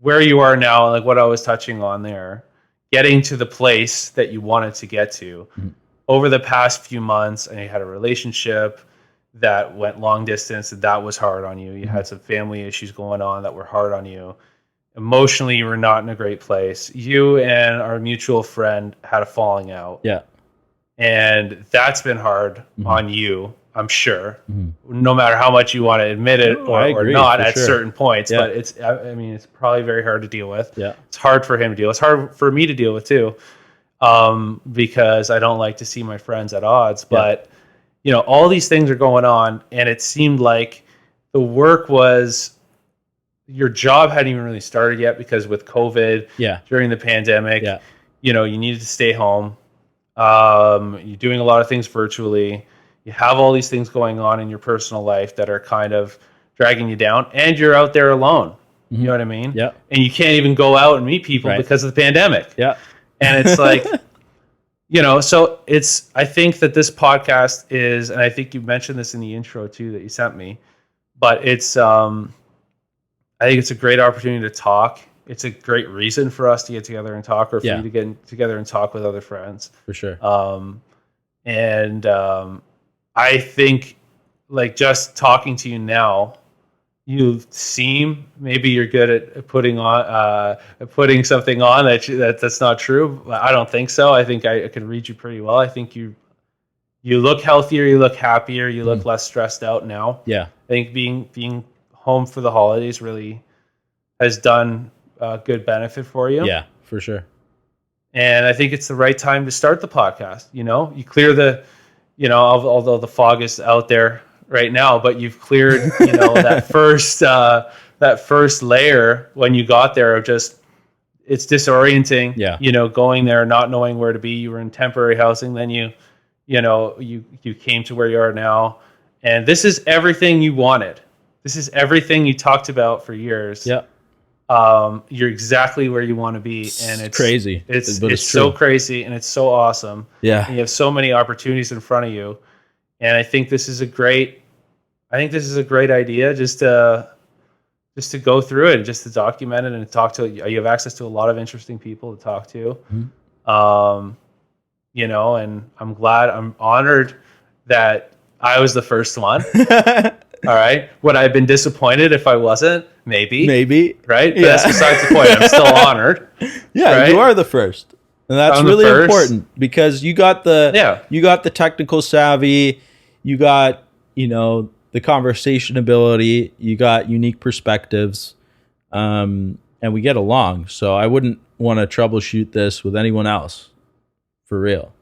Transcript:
where you are now, like what I was touching on there, getting to the place that you wanted to get to over the past few months, and you had a relationship that went long distance, and that was hard on you. You had some family issues going on that were hard on you. Emotionally, you were not in a great place. You and our mutual friend had a falling out. Yeah. And that's been hard on you, I'm sure, no matter how much you want to admit it or not at certain points. Yeah. But it's probably very hard to deal with. Yeah. It's hard for him to deal with. It's hard for me to deal with too, because I don't like to see my friends at odds. But, all these things are going on, and it seemed like the work was... Your job hadn't even really started yet because with COVID during the pandemic, you needed to stay home. You're doing a lot of things virtually. You have all these things going on in your personal life that are kind of dragging you down, and you're out there alone. You know what I mean? Yeah. And you can't even go out and meet people because of the pandemic. Yeah. And it's like, so I think that this podcast is, and I think you mentioned this in the intro too that you sent me, but it's, I think it's a great opportunity to talk. It's a great reason for us to get together and talk, or for you to get together and talk with other friends. For sure. I think, like, just talking to you now, you seem, maybe you're good at putting something on that's not true. I don't think so. I think I can read you pretty well. I think you look healthier, you look happier, you look less stressed out now. Yeah. I think being home for the holidays really has done good benefit for you. Yeah, for sure. And I think it's the right time to start the podcast. You clear the, although the fog is out there right now, but you've cleared, that first layer when you got there of just, it's disorienting. Yeah. Going there, not knowing where to be. You were in temporary housing, then you came to where you are now, and this is everything you wanted. This is everything you talked about for years. Yeah. You're exactly where you want to be, and it's crazy. It's so crazy, and it's so awesome. Yeah. And you have so many opportunities in front of you, and I think this is a great idea just to go through it and just to document it and talk to. You have access to a lot of interesting people to talk to. And I'm honored that I was the first one. All right. Would I have been disappointed if I wasn't? Maybe. Right? But that's besides the point. I'm still honored. Yeah, right? You are the first. And that's really important because you got the technical savvy, you got, the conversation ability, you got unique perspectives, and we get along. So I wouldn't want to troubleshoot this with anyone else, for real.